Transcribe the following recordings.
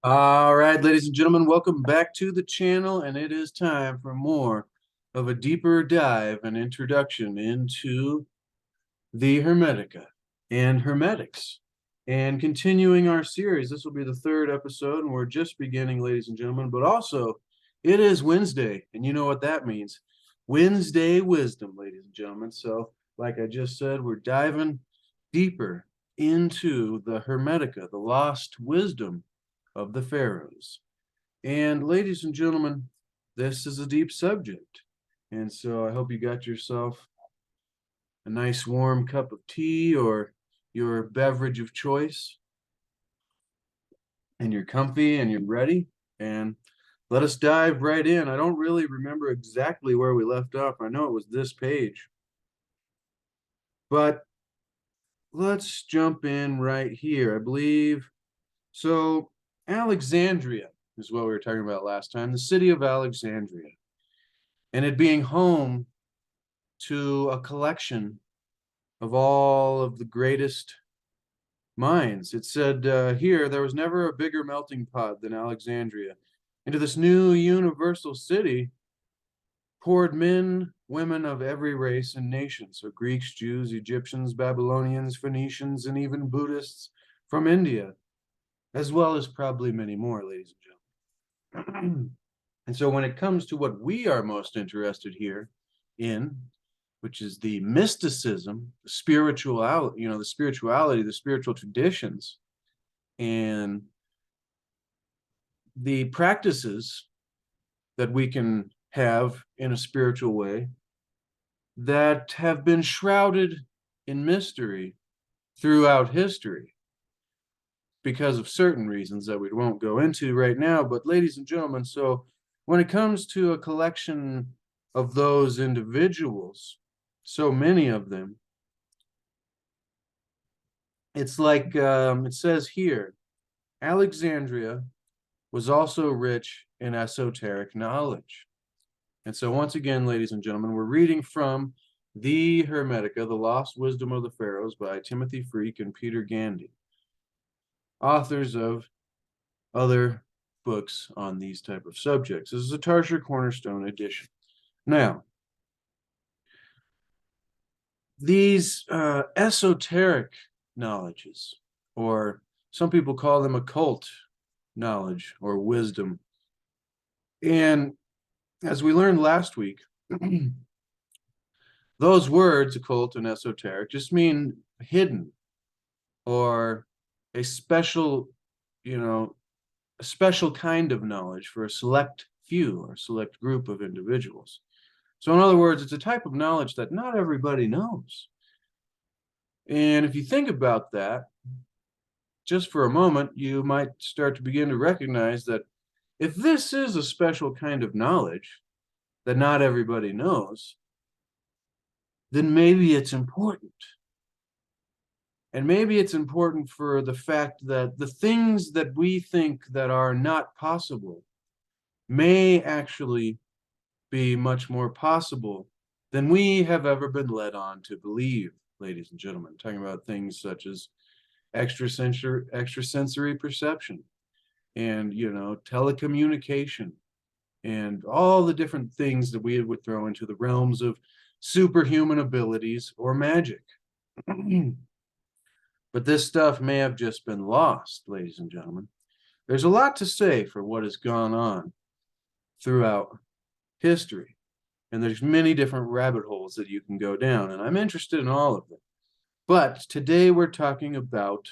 All right, ladies and gentlemen, welcome back to the channel, and it is time for more of a deeper dive and introduction into the Hermetica and Hermetics. And continuing our series, this will be the third episode, and we're just beginning, ladies and gentlemen, but also it is Wednesday, and you know what that means. Wednesday wisdom, ladies and gentlemen. So, like I just said, we're diving deeper into the Hermetica, the lost wisdom of the Pharaohs. And ladies and gentlemen, this is a deep subject. And so I hope you got yourself a nice warm cup of tea or your beverage of choice, and you're comfy and you're ready. And let us dive right in. I don't really remember exactly where we left off. I know it was this page, but let's jump in right here. I believe so. Alexandria is what we were talking about last time, the city of Alexandria, and it being home to a collection of all of the greatest minds. It said here, there was never a bigger melting pot than Alexandria. Into this new universal city poured men, women of every race and nation. So Greeks, Jews, Egyptians, Babylonians, Phoenicians, and even Buddhists from India, as well as probably many more, ladies and gentlemen. And so when it comes to what we are most interested here in, which is the mysticism, the spirituality, the spiritual traditions, and the practices that we can have in a spiritual way that have been shrouded in mystery throughout history because of certain reasons that we won't go into right now. But ladies and gentlemen, so when it comes to a collection of those individuals, so many of them, it's like it says here, Alexandria was also rich in esoteric knowledge. And so once again, ladies and gentlemen, we're reading from the Hermetica, The Lost Wisdom of the Pharaohs by Timothy Freke and Peter Gandy, authors of other books on these type of subjects. This is a Tarsher Cornerstone edition. Now, these esoteric knowledges, or some people call them occult knowledge or wisdom. And as we learned last week, those words, occult and esoteric, just mean hidden or a special, you know, a special kind of knowledge for a select few or select group of individuals. So in other words, it's a type of knowledge that not everybody knows. And if you think about that, just for a moment, you might start to begin to recognize that if this is a special kind of knowledge that not everybody knows, then maybe it's important. And maybe it's important for the fact that the things that we think that are not possible may actually be much more possible than we have ever been led on to believe, ladies and gentlemen. Talking about things such as extrasensory perception and, telecommunication and all the different things that we would throw into the realms of superhuman abilities or magic. But this stuff may have just been lost, ladies and gentlemen. There's a lot to say for what has gone on throughout history, and there's many different rabbit holes that you can go down, and I'm interested in all of them. But today we're talking about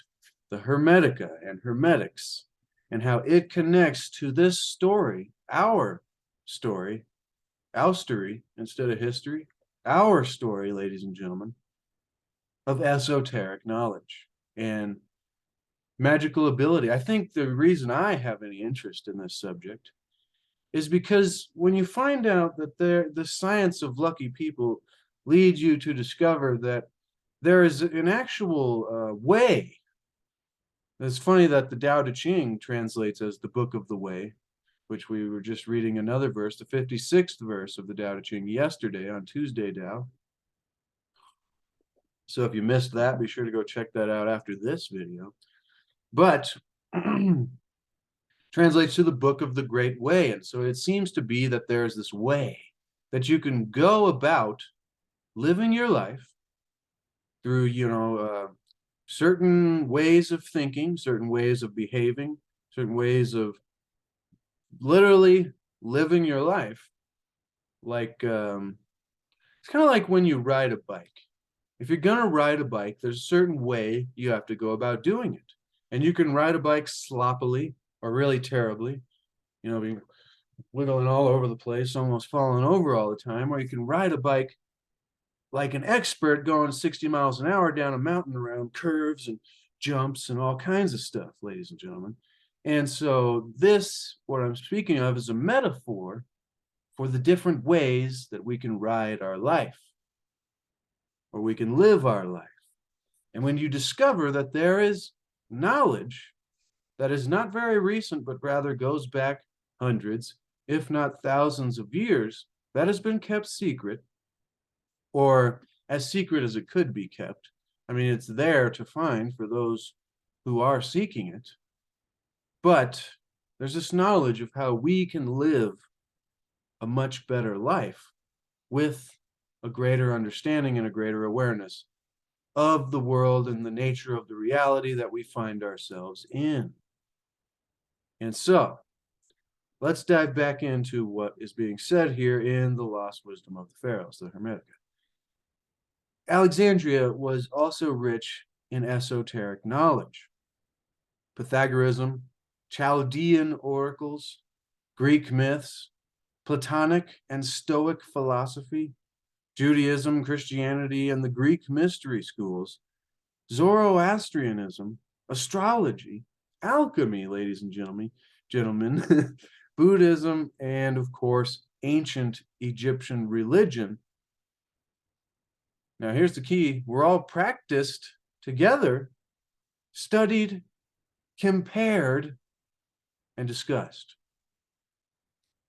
the Hermetica and Hermetics and how it connects to this story, our story, story instead of history, our story, ladies and gentlemen, of esoteric knowledge and magical ability. I think the reason I have any interest in this subject is because when you find out that the science of lucky people leads you to discover that there is an actual way. It's funny that the Tao Te Ching translates as the Book of the Way, which we were just reading another verse, the 56th verse of the Tao Te Ching yesterday on Tuesday Tao. So if you missed that, be sure to go check that out after this video. But translates to the book of the great way. And so it seems to be that there's this way that you can go about living your life through, certain ways of thinking, certain ways of behaving, certain ways of literally living your life. Like, it's kind of like when you ride a bike. If you're going to ride a bike, there's a certain way you have to go about doing it. And you can ride a bike sloppily or really terribly, being wiggling all over the place, almost falling over all the time, or you can ride a bike like an expert going 60 miles an hour down a mountain around curves and jumps and all kinds of stuff, ladies and gentlemen. And so this, what I'm speaking of, is a metaphor for the different ways that we can ride our life or we can live our life. And when you discover that there is knowledge that is not very recent, but rather goes back hundreds, if not thousands of years, that has been kept secret, or as secret as it could be kept. I mean, it's there to find for those who are seeking it. But there's this knowledge of how we can live a much better life with a greater understanding and a greater awareness of the world and the nature of the reality that we find ourselves in. And so, let's dive back into what is being said here in The Lost Wisdom of the Pharaohs, the Hermetica. Alexandria was also rich in esoteric knowledge. Pythagoreanism, Chaldean oracles, Greek myths, Platonic and Stoic philosophy, Judaism, Christianity, and the Greek mystery schools, Zoroastrianism, astrology, alchemy, ladies and gentlemen, Buddhism, and of course, ancient Egyptian religion. Now, here's the key. We're all practiced together, studied, compared, and discussed.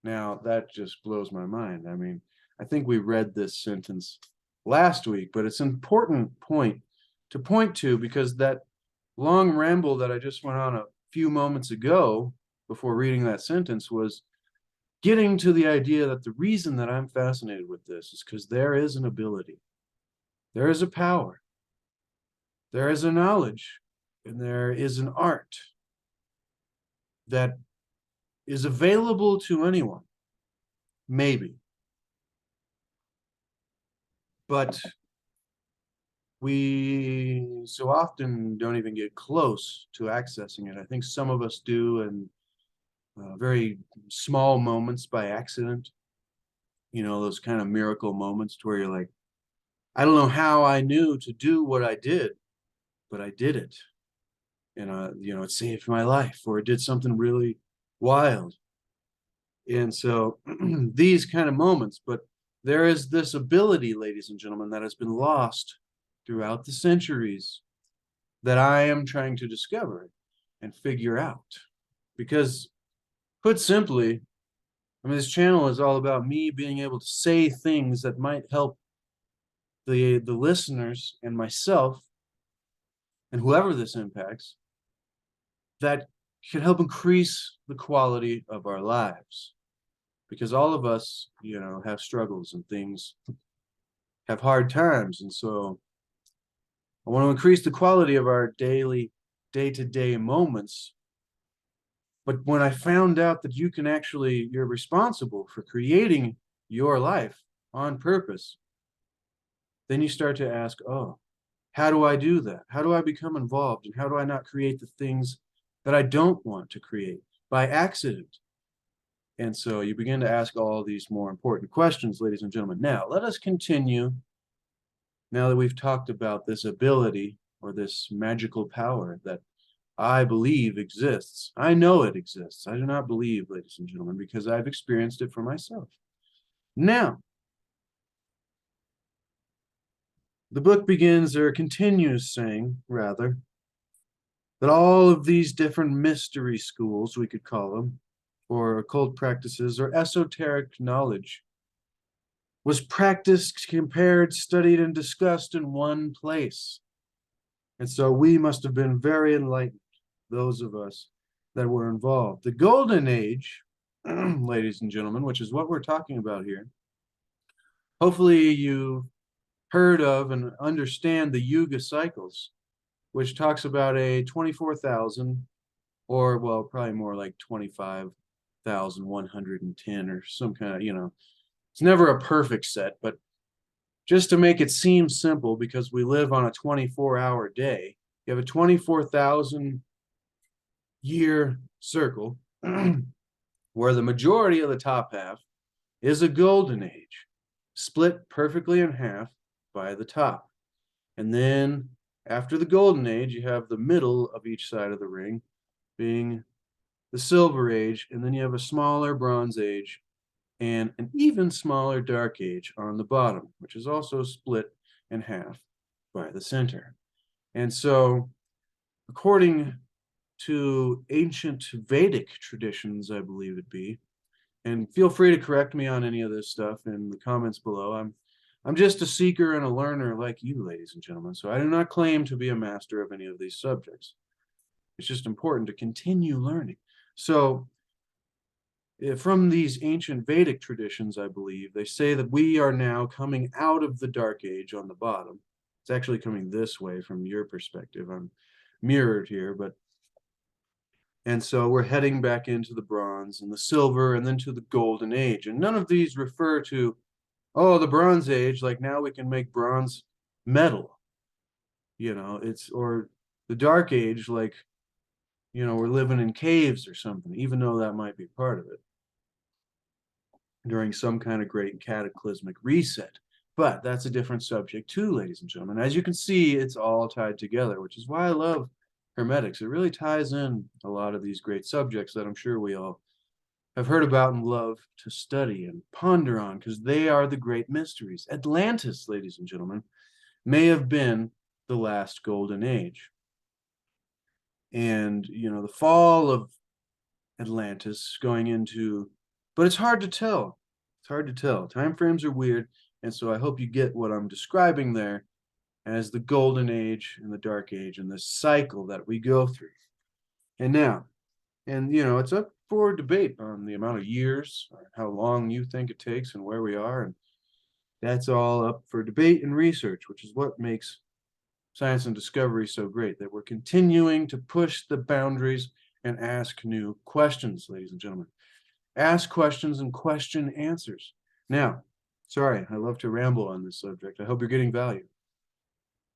Now, that just blows my mind. I mean, I think we read this sentence last week, but it's an important point to point to, because that long ramble that I just went on a few moments ago before reading that sentence was getting to the idea that the reason that I'm fascinated with this is because there is an ability, there is a power, there is a knowledge, and there is an art that is available to anyone, maybe. But we so often don't even get close to accessing it. I think some of us do in very small moments by accident. Those kind of miracle moments where you're like, I don't know how I knew to do what I did, but I did it. And, it saved my life, or it did something really wild. And so these kind of moments, but there is this ability, ladies and gentlemen, that has been lost throughout the centuries that I am trying to discover and figure out. Because, put simply, I mean, this channel is all about me being able to say things that might help the listeners and myself and whoever this impacts, that can help increase the quality of our lives. Because all of us, have struggles and things, have hard times. And so I want to increase the quality of our daily, day-to-day moments. But when I found out that you're responsible for creating your life on purpose, then you start to ask, oh, how do I do that? How do I become involved? And how do I not create the things that I don't want to create by accident? And so you begin to ask all these more important questions, ladies and gentlemen. Now, let us continue. Now that we've talked about this ability or this magical power that I believe exists. I know it exists. I do not believe, ladies and gentlemen, because I've experienced it for myself. Now, the book begins, or continues saying, rather, that all of these different mystery schools, we could call them, or occult practices, or esoteric knowledge, was practiced, compared, studied, and discussed in one place. And so we must have been very enlightened, those of us that were involved. The Golden Age, ladies and gentlemen, which is what we're talking about here. Hopefully you heard of and understand the Yuga cycles, which talks about a 24,000, or well, probably more like 25,110 or some kind of, it's never a perfect set, but just to make it seem simple, because we live on a 24-hour day, you have a 24,000 year circle where the majority of the top half is a golden age, split perfectly in half by the top. And then after the golden age, you have the middle of each side of the ring being the silver age, and then you have a smaller bronze age and an even smaller dark age on the bottom, which is also split in half by the center. And so, according to ancient Vedic traditions, I believe it be, and feel free to correct me on any of this stuff in the comments below. I'm just a seeker and a learner like you, ladies and gentlemen, so I do not claim to be a master of any of these subjects. It's just important to continue learning. So, from these ancient Vedic traditions, I believe, they say that we are now coming out of the dark age on the bottom. It's actually coming this way from your perspective. I'm mirrored here, and so we're heading back into the bronze and the silver and then to the golden age. And none of these refer to, oh, the bronze age, like now we can make bronze metal. Or the dark age, like, we're living in caves or something, even though that might be part of it during some kind of great cataclysmic reset. But that's a different subject too, ladies and gentlemen. As you can see, it's all tied together, which is why I love hermetics. It really ties in a lot of these great subjects that I'm sure we all have heard about and love to study and ponder on, because they are the great mysteries. Atlantis, ladies and gentlemen, may have been the last golden age. And, the fall of Atlantis going into, but it's hard to tell. It's hard to tell. Time frames are weird. And so I hope you get what I'm describing there as the golden age and the dark age and the cycle that we go through. And it's up for debate on the amount of years, or how long you think it takes and where we are. And that's all up for debate and research, which is what makes science and discovery so great, that we're continuing to push the boundaries and ask new questions, ladies and gentlemen. Ask questions and question answers. Now, sorry, I love to ramble on this subject. I hope you're getting value.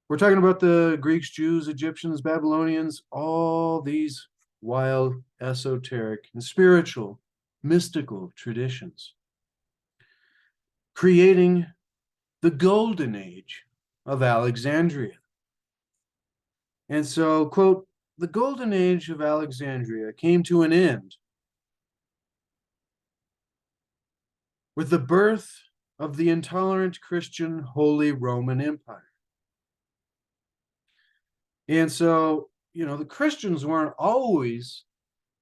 We're talking about the Greeks, Jews, Egyptians, Babylonians, all these wild, esoteric, and spiritual, mystical traditions, creating the golden age of Alexandria. And so, quote, the golden age of Alexandria came to an end with the birth of the intolerant Christian Holy Roman Empire. And so, the Christians weren't always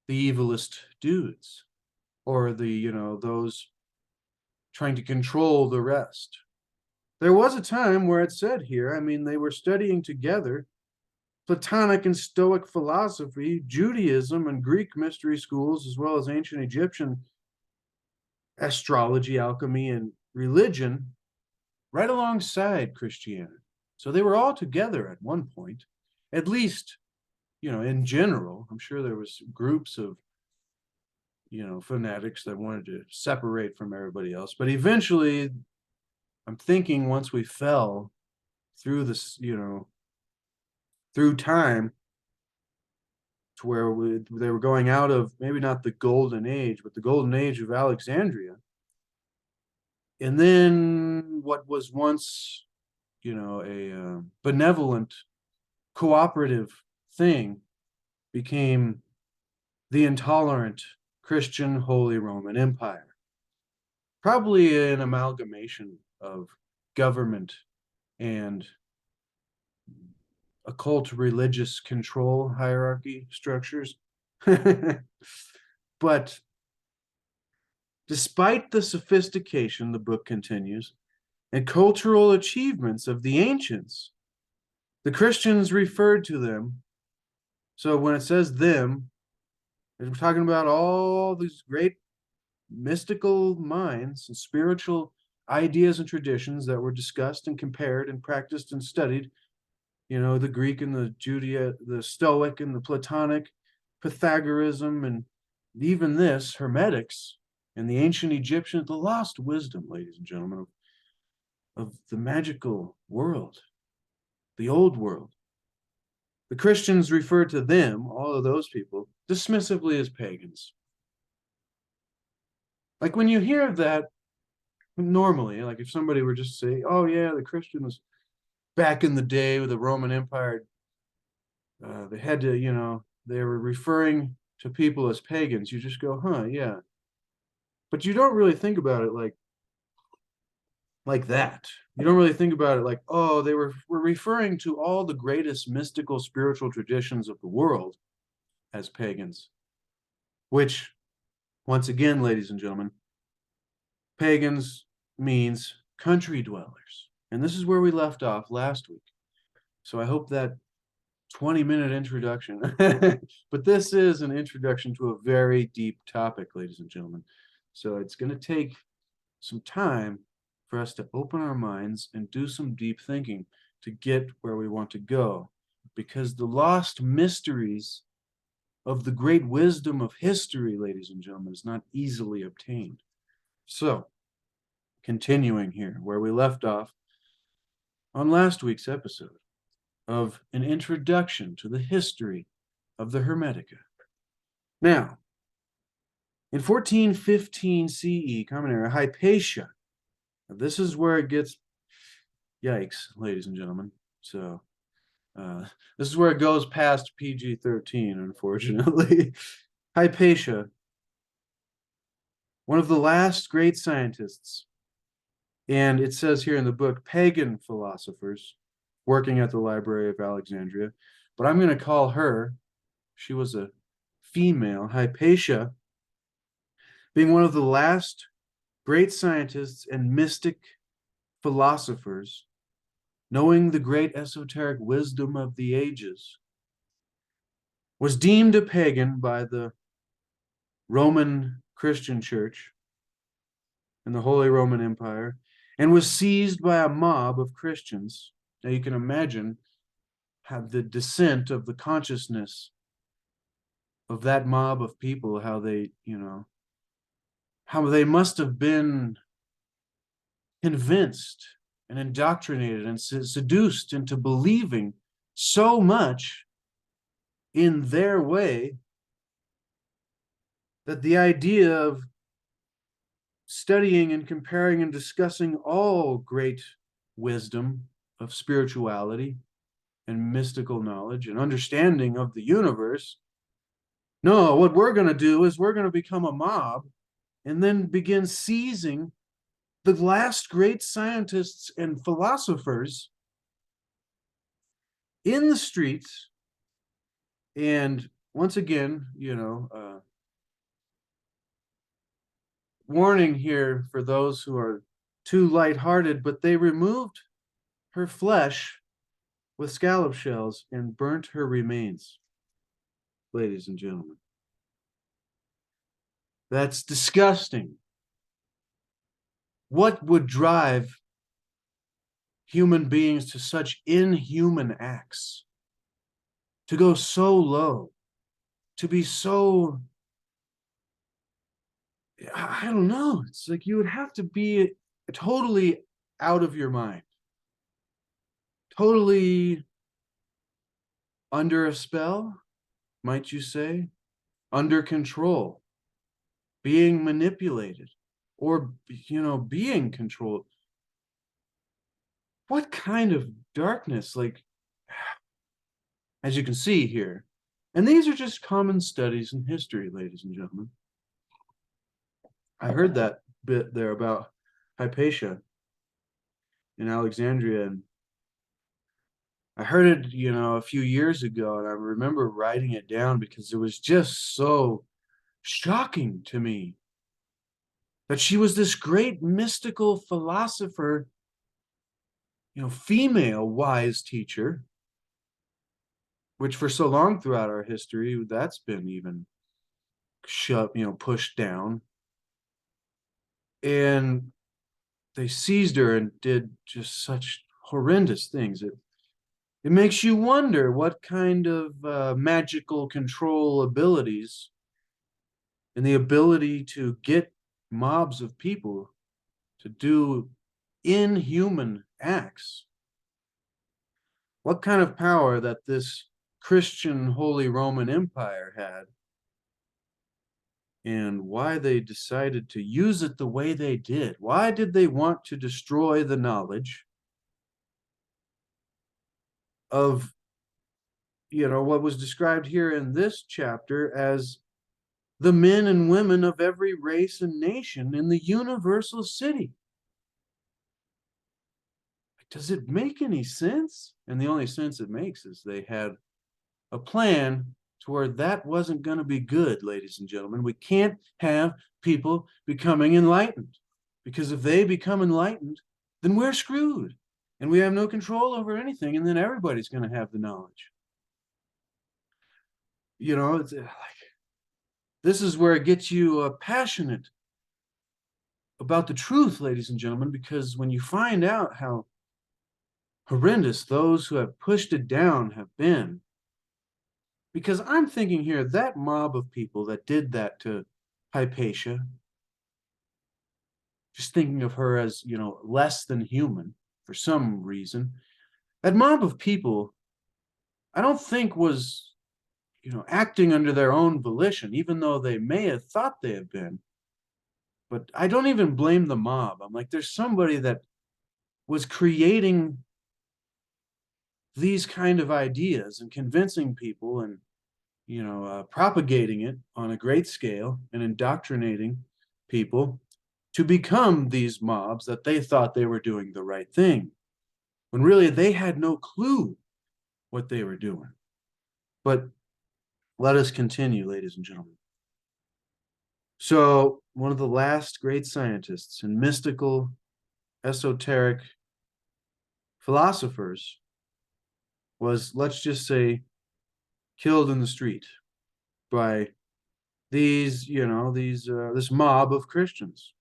the evilest dudes, or those trying to control the rest. There was a time where it said here, they were studying together Platonic and Stoic philosophy, Judaism, and Greek mystery schools, as well as ancient Egyptian astrology, alchemy, and religion, right alongside Christianity. So they were all together at one point, at least, in general. I'm sure there was groups of, fanatics that wanted to separate from everybody else. But eventually, I'm thinking once we fell through this, through time, to where they were going out of maybe not the golden age, but the golden age of Alexandria. And then what was once, a benevolent, cooperative thing became the intolerant Christian Holy Roman Empire. Probably an amalgamation of government and occult religious control hierarchy structures. But despite the sophistication, the book continues, and cultural achievements of the ancients, the Christians referred to them. So when it says them, We're talking about all these great mystical minds and spiritual ideas and traditions that were discussed and compared and practiced and studied. You know, the Greek and the Stoic and the Platonic, Pythagorism, and even this, Hermetics, and the ancient Egyptians, the lost wisdom, ladies and gentlemen, of the magical world, the old world. The Christians refer to them, all of those people, dismissively as pagans. Like when you hear that normally, like if somebody were just to say, oh yeah, the Christians back in the day with the Roman Empire, they had to, they were referring to people as pagans. You just go, huh, yeah. But you don't really think about it like that. You don't really think about it like, oh, were referring to all the greatest mystical spiritual traditions of the world as pagans, which, once again, ladies and gentlemen, pagans means country dwellers. And this is where we left off last week. So I hope that 20-minute introduction, but this is an introduction to a very deep topic, ladies and gentlemen. So it's going to take some time for us to open our minds and do some deep thinking to get where we want to go, because the lost mysteries of the great wisdom of history, ladies and gentlemen, is not easily obtained. So, continuing here where we left off on last week's episode of an introduction to the history of the Hermetica. Now, in 1415 CE, Common Era, Hypatia. Now, this is where it gets, yikes, ladies and gentlemen. So, this is where it goes past PG-13, unfortunately. Hypatia, one of the last great scientists, and it says here in the book, pagan philosophers working at the Library of Alexandria, but I'm going to call her, she was a female, Hypatia, being one of the last great scientists and mystic philosophers, knowing the great esoteric wisdom of the ages, was deemed a pagan by the Roman Christian Church in the Holy Roman Empire, and was seized by a mob of Christians. Now you can imagine how the descent of the consciousness of that mob of people, how they, how they must have been convinced and indoctrinated and seduced into believing so much in their way that the idea of studying and comparing and discussing all great wisdom of spirituality and mystical knowledge and understanding of the universe. No, what we're going to do is we're going to become a mob and then begin seizing the last great scientists and philosophers in the streets. And once again, warning here for those who are too lighthearted, but they removed her flesh with scallop shells and burnt her remains, ladies and gentlemen. That's disgusting. What would drive human beings to such inhuman acts? To go so low, to be so, I don't know, it's like you would have to be totally out of your mind, totally under a spell, might you say, under control, being manipulated, or, being controlled. What kind of darkness, like, as you can see here, and these are just common studies in history, ladies and gentlemen. I heard that bit there about Hypatia in Alexandria, and I heard it, a few years ago, and I remember writing it down because it was just so shocking to me that she was this great mystical philosopher, female wise teacher, which for so long throughout our history, that's been even pushed down. And they seized her and did just such horrendous things. It makes you wonder what kind of magical control abilities and the ability to get mobs of people to do inhuman acts. What kind of power that this Christian Holy Roman Empire had, and why they decided to use it the way they did. Why did they want to destroy the knowledge of, what was described here in this chapter as the men and women of every race and nation in the universal city? Does it make any sense? And the only sense it makes is they had a plan to where that wasn't going to be good, ladies and gentlemen. We can't have people becoming enlightened, because if they become enlightened, then we're screwed and we have no control over anything, and then everybody's going to have the knowledge. It's like, this is where it gets you passionate about the truth, ladies and gentlemen, because when you find out how horrendous those who have pushed it down have been, because I'm thinking here, that mob of people that did that to Hypatia, just thinking of her as, less than human for some reason, that mob of people, I don't think was, acting under their own volition, even though they may have thought they have been. But I don't even blame the mob. I'm like, there's somebody that was creating these kind of ideas and convincing people and propagating it on a great scale and indoctrinating people to become these mobs that they thought they were doing the right thing, when really they had no clue what they were doing. But let us continue, ladies and gentlemen. So one of the last great scientists and mystical, esoteric philosophers was, let's just say, killed in the street by this mob of Christians.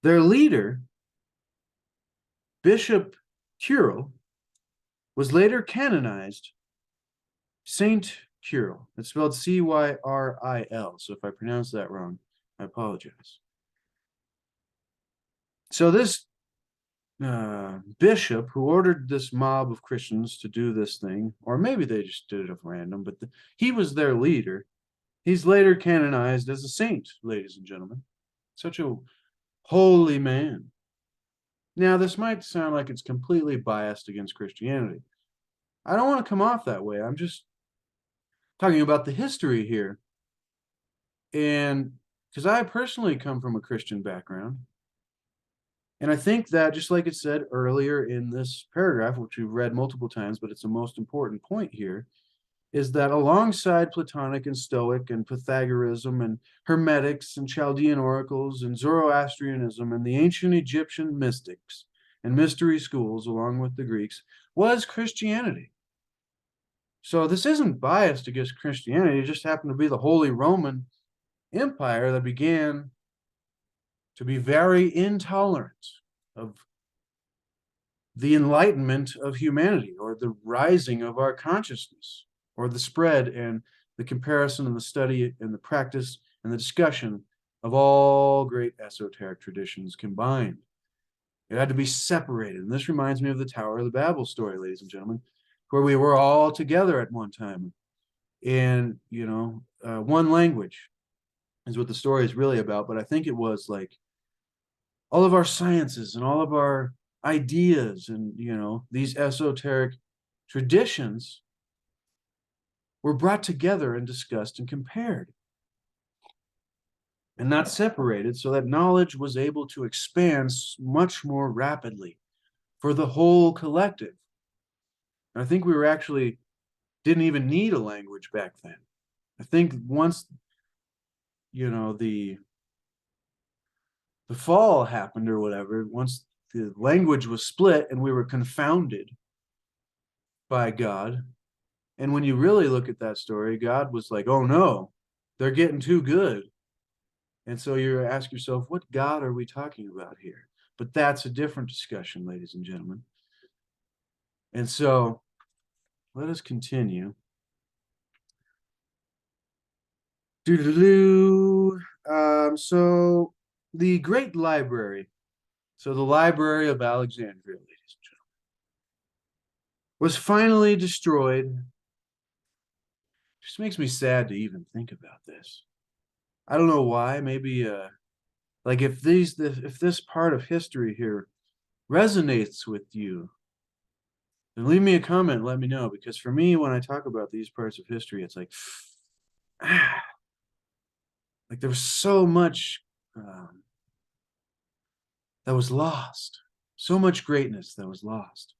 Their leader, Bishop Cyril, was later canonized Saint Cyril. It's spelled Cyril. So if I pronounce that wrong, I apologize. So this bishop who ordered this mob of Christians to do this thing, or maybe they just did it at random, but he was their leader. He's later canonized as a saint, ladies and gentlemen. Such a holy man. Now, this might sound like it's completely biased against Christianity. I don't want to come off that way. I'm just talking about the history here. And because I personally come from a Christian background, and I think that, just like it said earlier in this paragraph, which we've read multiple times, but it's the most important point here, is that alongside Platonic and Stoic and Pythagoreanism and Hermetics and Chaldean oracles and Zoroastrianism and the ancient Egyptian mystics and mystery schools, along with the Greeks, was Christianity. So this isn't biased against Christianity. It just happened to be the Holy Roman Empire that began to be very intolerant of the enlightenment of humanity, or the rising of our consciousness, or the spread and the comparison and the study and the practice and the discussion of all great esoteric traditions combined. It had to be separated. And this reminds me of the Tower of the Babel story, ladies and gentlemen, where we were all together at one time. And, one language is what the story is really about. But I think it was like all of our sciences and all of our ideas and, these esoteric traditions were brought together and discussed and compared and not separated, so that knowledge was able to expand much more rapidly for the whole collective. And I think we didn't even need a language back then. I think once, the fall happened or whatever, once the language was split and we were confounded by God. And when you really look at that story, God was like, oh no, they're getting too good. And so you ask yourself, what God are we talking about here? But that's a different discussion, ladies and gentlemen. And so let us continue. So the Great Library, so the Library of Alexandria, ladies and gentlemen, was finally destroyed. Just makes me sad to even think about this. I don't know why. Maybe like if this part of history here resonates with you, then leave me a comment, let me know. Because for me, when I talk about these parts of history, it's like, like there was so much that was lost, so much greatness that was lost.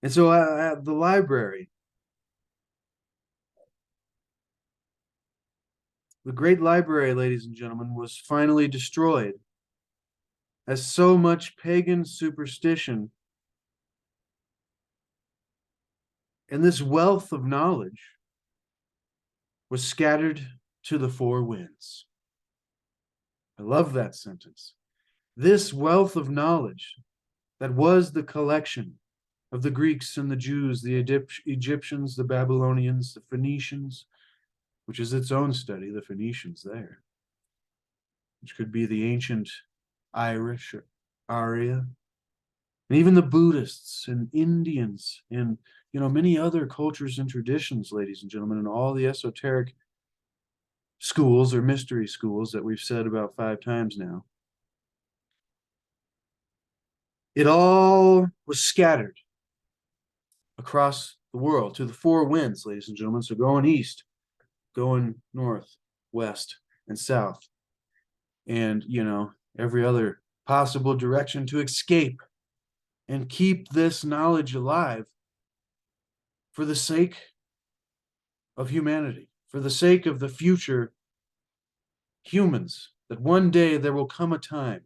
And so at the library, the great library, ladies and gentlemen, was finally destroyed as so much pagan superstition and this wealth of knowledge was scattered to the four winds. I love that sentence. This wealth of knowledge that was the collection of the Greeks and the Jews, the Egyptians, the Babylonians, the Phoenicians, which is its own study, the Phoenicians there, which could be the ancient Irish or Arya, and even the Buddhists and Indians and many other cultures and traditions, ladies and gentlemen, and all the esoteric schools or mystery schools that we've said about 5 times now. It all was scattered across the world to the four winds, ladies and gentlemen. So going east, going north, west, and south, and every other possible direction to escape and keep this knowledge alive for the sake of humanity, for the sake of the future humans, that one day there will come a time.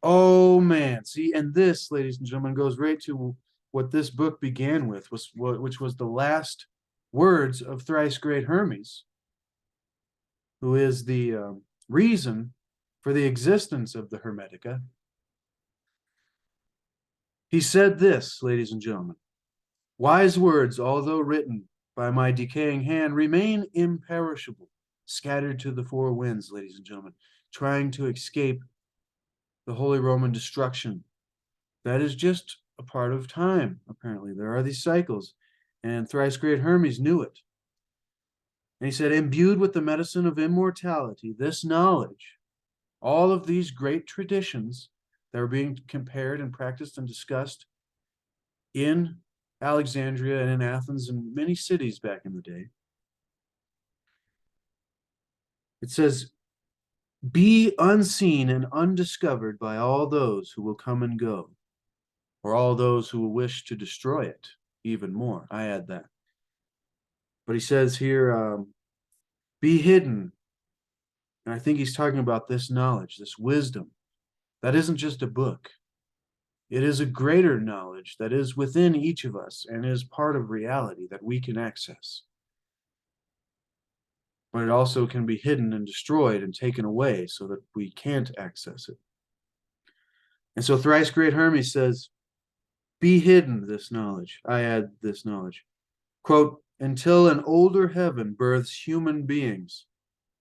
Oh man, see, and this, ladies and gentlemen, goes right to what this book began with, which was the last words of thrice great Hermes, who is the reason for the existence of the Hermetica. He said this, ladies and gentlemen: wise words, although written by my decaying hand, remain imperishable, scattered to the four winds, ladies and gentlemen, trying to escape the Holy Roman destruction. That is just a part of time, apparently. There are these cycles, and thrice great Hermes knew it. And he said, imbued with the medicine of immortality, this knowledge, all of these great traditions that were being compared and practiced and discussed in Alexandria and in Athens and many cities back in the day. It says, be unseen and undiscovered by all those who will come and go, or all those who will wish to destroy it even more. I add that. But he says here, be hidden. And I think he's talking about this knowledge, this wisdom. That isn't just a book. It is a greater knowledge that is within each of us and is part of reality that we can access. But it also can be hidden and destroyed and taken away so that we can't access it. And so thrice great Hermes says, be hidden this knowledge. I add this knowledge. Quote, until an older heaven births human beings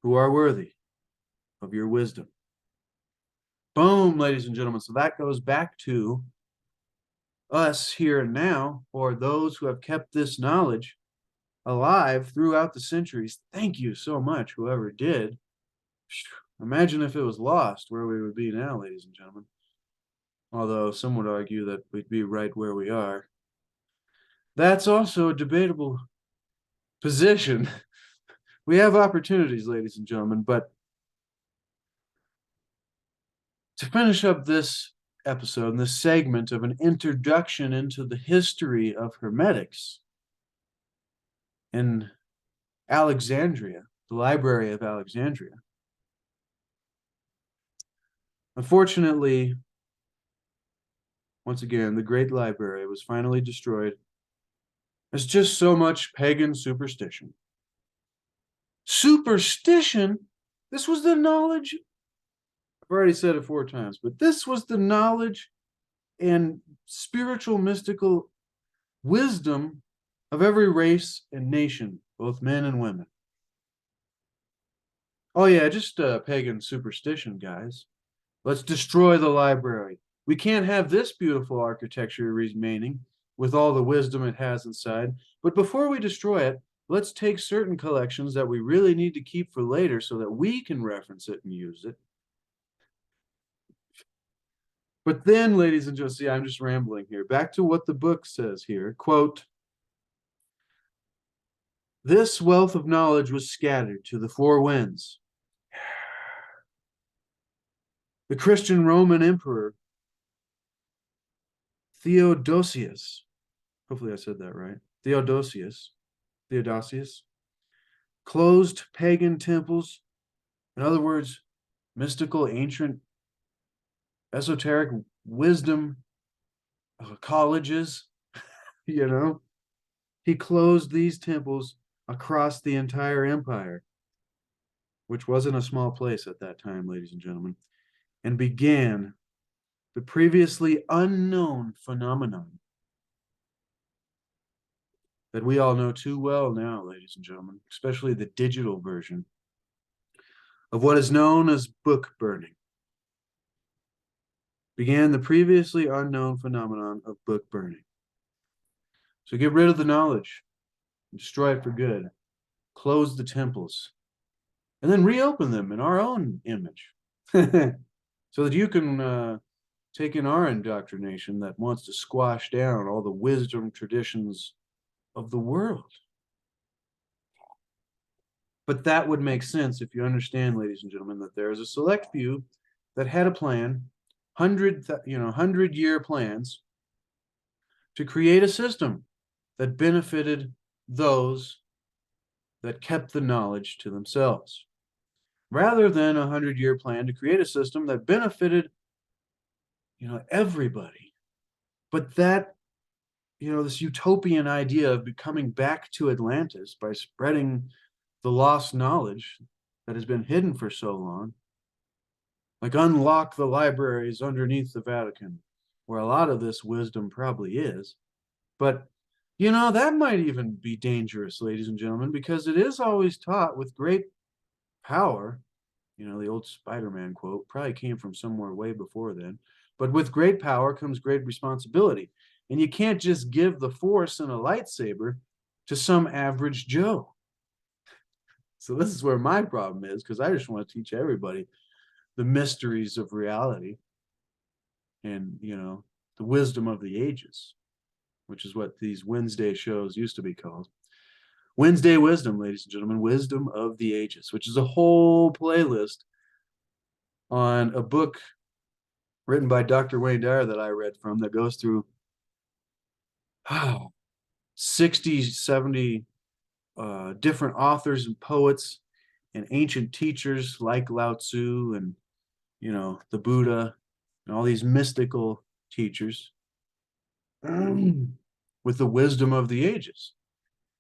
who are worthy of your wisdom. Boom, ladies and gentlemen. So that goes back to us here and now, or those who have kept this knowledge alive throughout the centuries. Thank you so much, whoever did. Imagine if it was lost, where we would be now, ladies and gentlemen. Although some would argue that we'd be right where we are. That's also a debatable position. We have opportunities, ladies and gentlemen, but to finish up this episode and this segment of an introduction into the history of Hermetics in Alexandria, the Library of Alexandria. Unfortunately, once again, the Great Library was finally destroyed. There's just so much pagan superstition. Superstition, this was the knowledge. I've already said it 4 times, but this was the knowledge and spiritual, mystical wisdom of every race and nation, both men and women. Oh, yeah, just pagan superstition, guys. Let's destroy the library. We can't have this beautiful architecture remaining with all the wisdom it has inside. But before we destroy it, let's take certain collections that we really need to keep for later so that we can reference it and use it. But then, ladies and gentlemen, see, I'm just rambling here. Back to what the book says here. Quote, this wealth of knowledge was scattered to the 4 winds. The Christian Roman Emperor Theodosius, hopefully I said that right, Theodosius, closed pagan temples. In other words, mystical, ancient, esoteric wisdom colleges, you know. He closed these temples across the entire empire, which wasn't a small place at that time, ladies and gentlemen, and began the previously unknown phenomenon that we all know too well now, ladies and gentlemen, especially the digital version of what is known as book burning. Began the previously unknown phenomenon of book burning. So get rid of the knowledge, destroy it for good, close the temples, and then reopen them in our own image so that you can take in our indoctrination that wants to squash down all the wisdom traditions of the world. But that would make sense if you understand, ladies and gentlemen, that there is a select few that had a plan, 100-year plans to create a system that benefited those that kept the knowledge to themselves, rather than a 100-year plan to create a system that benefited, everybody. But that, this utopian idea of becoming back to Atlantis by spreading the lost knowledge that has been hidden for so long, like unlock the libraries underneath the Vatican, where a lot of this wisdom probably is. But, that might even be dangerous, ladies and gentlemen, because it is always taught with great power. The old Spider-Man quote probably came from somewhere way before then. But with great power comes great responsibility. And you can't just give the Force and a lightsaber to some average Joe. So this is where my problem is, because I just want to teach everybody the mysteries of reality and, the wisdom of the ages, which is what these Wednesday shows used to be called. Wednesday Wisdom, ladies and gentlemen, Wisdom of the Ages, which is a whole playlist on a book written by Dr. Wayne Dyer that I read from that goes through 60, 70 different authors and poets and ancient teachers like Lao Tzu and, the Buddha and all these mystical teachers with the wisdom of the ages.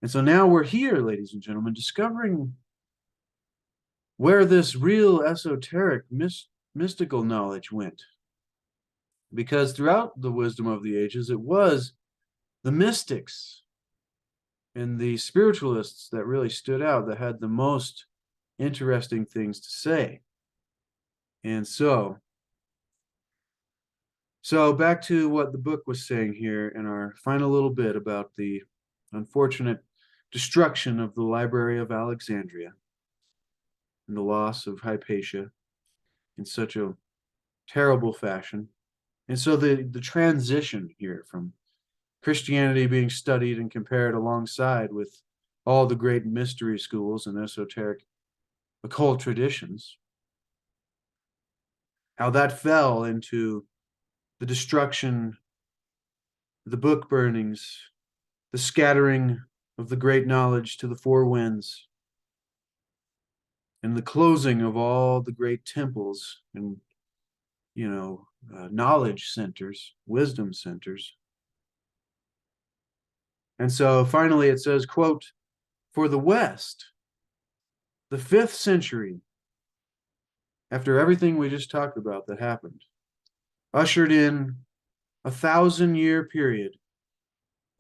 And so now we're here, ladies and gentlemen, discovering where this real esoteric mystical knowledge went. Because throughout the wisdom of the ages, it was the mystics and the spiritualists that really stood out, that had the most interesting things to say. And so back to what the book was saying here in our final little bit about the unfortunate destruction of the Library of Alexandria and the loss of Hypatia in such a terrible fashion. And so the transition here from Christianity being studied and compared alongside with all the great mystery schools and esoteric occult traditions, how that fell into the destruction, the book burnings, the scattering of the great knowledge to the 4 winds, and the closing of all the great temples and, knowledge centers, wisdom centers. And so finally it says, quote, for the West, The 5th century, after everything we just talked about that happened, ushered in a 1,000-year period,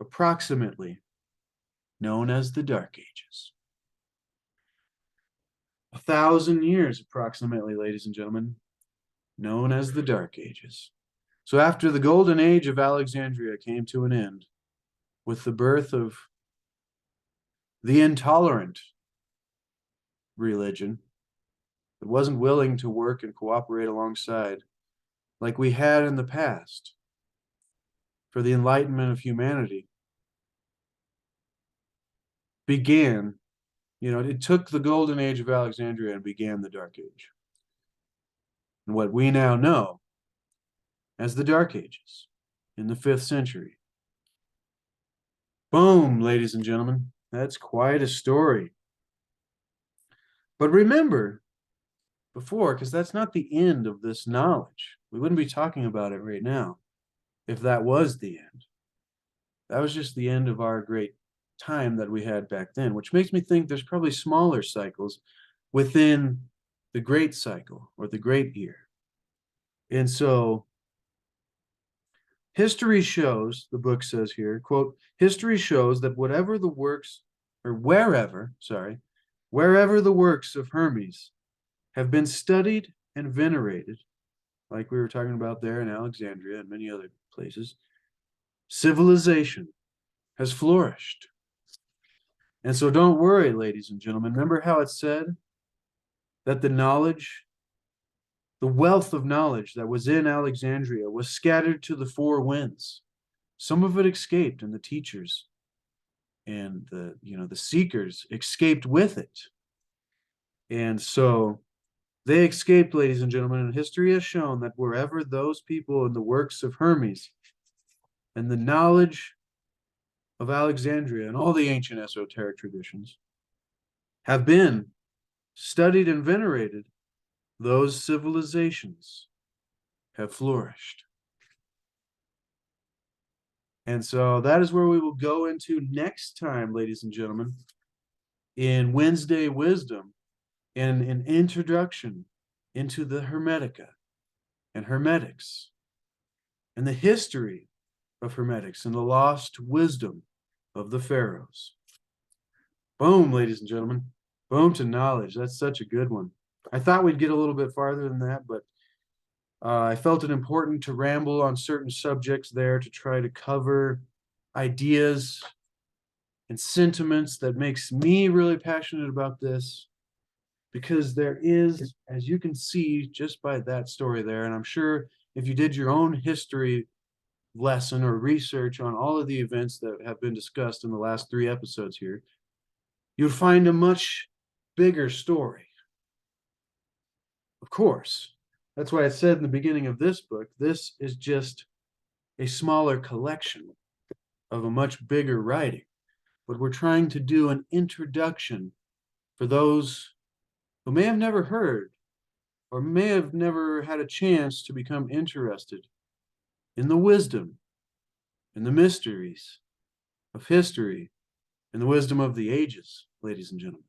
approximately, known as the Dark Ages. 1,000 years, approximately, ladies and gentlemen, known as the Dark Ages. So after the golden age of Alexandria came to an end, with the birth of the intolerant religion that wasn't willing to work and cooperate alongside like we had in the past for the enlightenment of humanity, began, it took the golden age of Alexandria and began the Dark Age. And what we now know as the Dark Ages in the 5th century. Boom, ladies and gentlemen. That's quite a story. But remember, before, because that's not the end of this knowledge. We wouldn't be talking about it right now if that was the end. That was just the end of our great time that we had back then, which makes me think there's probably smaller cycles within the great cycle or the great year. And so history shows, the book says here, quote, history shows that wherever the works of Hermes have been studied and venerated, like we were talking about there in Alexandria and many other places, civilization has flourished. And so don't worry, ladies and gentlemen. Remember how it said that the wealth of knowledge that was in Alexandria was scattered to the 4 winds. Some of it escaped, and the teachers and the seekers escaped with it. And so they escaped, ladies and gentlemen, and history has shown that wherever those people in the works of Hermes and the knowledge of Alexandria and all the ancient esoteric traditions have been studied and venerated, those civilizations have flourished. And so that is where we will go into next time, ladies and gentlemen, in Wednesday Wisdom, in an introduction into the Hermetica and Hermetics and the history of Hermetics and the lost wisdom of the Pharaohs. Boom, ladies and gentlemen. Boom to knowledge. That's such a good one. I thought we'd get a little bit farther than that, but I felt it important to ramble on certain subjects there to try to cover ideas and sentiments that makes me really passionate about this, because there is, as you can see just by that story there, and I'm sure if you did your own history lesson or research on all of the events that have been discussed in the last 3 episodes here, you'd find a much bigger story. Of course, that's why I said in the beginning of this book, this is just a smaller collection of a much bigger writing. But we're trying to do an introduction for those who may have never heard or may have never had a chance to become interested in the wisdom and the mysteries of history and the wisdom of the ages, ladies and gentlemen.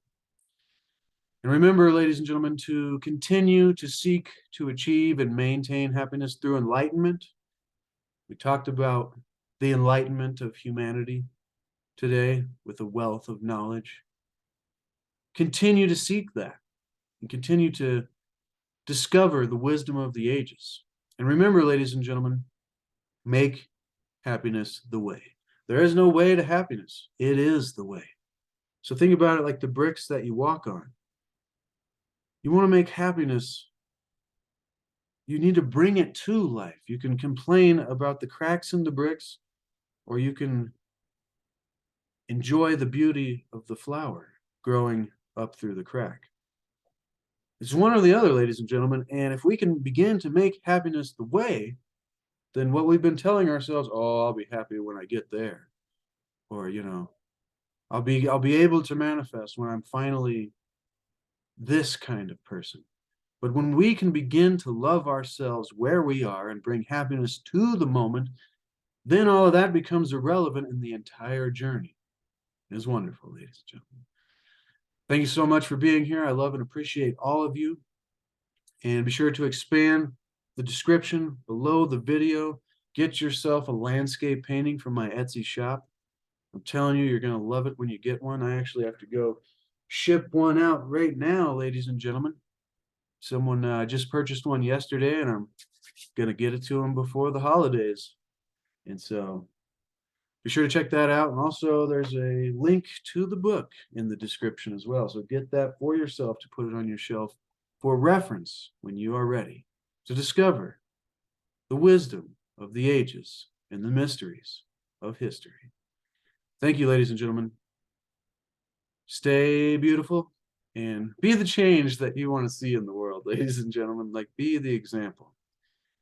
And remember, ladies and gentlemen, to continue to seek to achieve and maintain happiness through enlightenment. We talked about the enlightenment of humanity today with a wealth of knowledge. Continue to seek that and continue to discover the wisdom of the ages. And remember, ladies and gentlemen, make happiness the way. There is no way to happiness. It is the way. So think about it like the bricks that you walk on. You want to make happiness, you need to bring it to life. You can complain about the cracks in the bricks, or you can enjoy the beauty of the flower growing up through the crack. It's one or the other, ladies and gentlemen. And if we can begin to make happiness the way, then what we've been telling ourselves, oh, I'll be happy when I get there. Or, I'll be able to manifest when I'm finally this kind of person. But when we can begin to love ourselves where we are and bring happiness to the moment, then all of that becomes irrelevant in the entire journey. It is wonderful, ladies and gentlemen. Thank you so much for being here. I love and appreciate all of you. And be sure to expand the description below the video. Get yourself a landscape painting from my Etsy shop. I'm telling you, you're going to love it when you get one. I actually have to go ship one out right now, ladies and gentlemen. Someone just purchased one yesterday, and I'm going to get it to them before the holidays. And so be sure to check that out. And also, there's a link to the book in the description as well. So get that for yourself to put it on your shelf for reference when you are ready to discover the wisdom of the ages and the mysteries of history. Thank you, ladies and gentlemen. Stay beautiful and be the change that you want to see in the world, ladies and gentlemen. Like, be the example.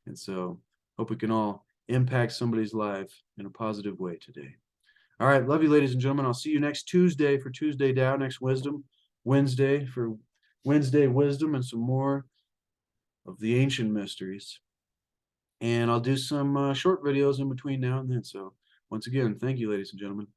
And so, hope we can all impact somebody's life in a positive way today. All right, love you, ladies and gentlemen. I'll see you next Tuesday for Tuesday Dow, next Wisdom, Wednesday for Wednesday Wisdom, and some more of the ancient mysteries. And I'll do some short videos in between now and then. So once again, thank you, ladies and gentlemen.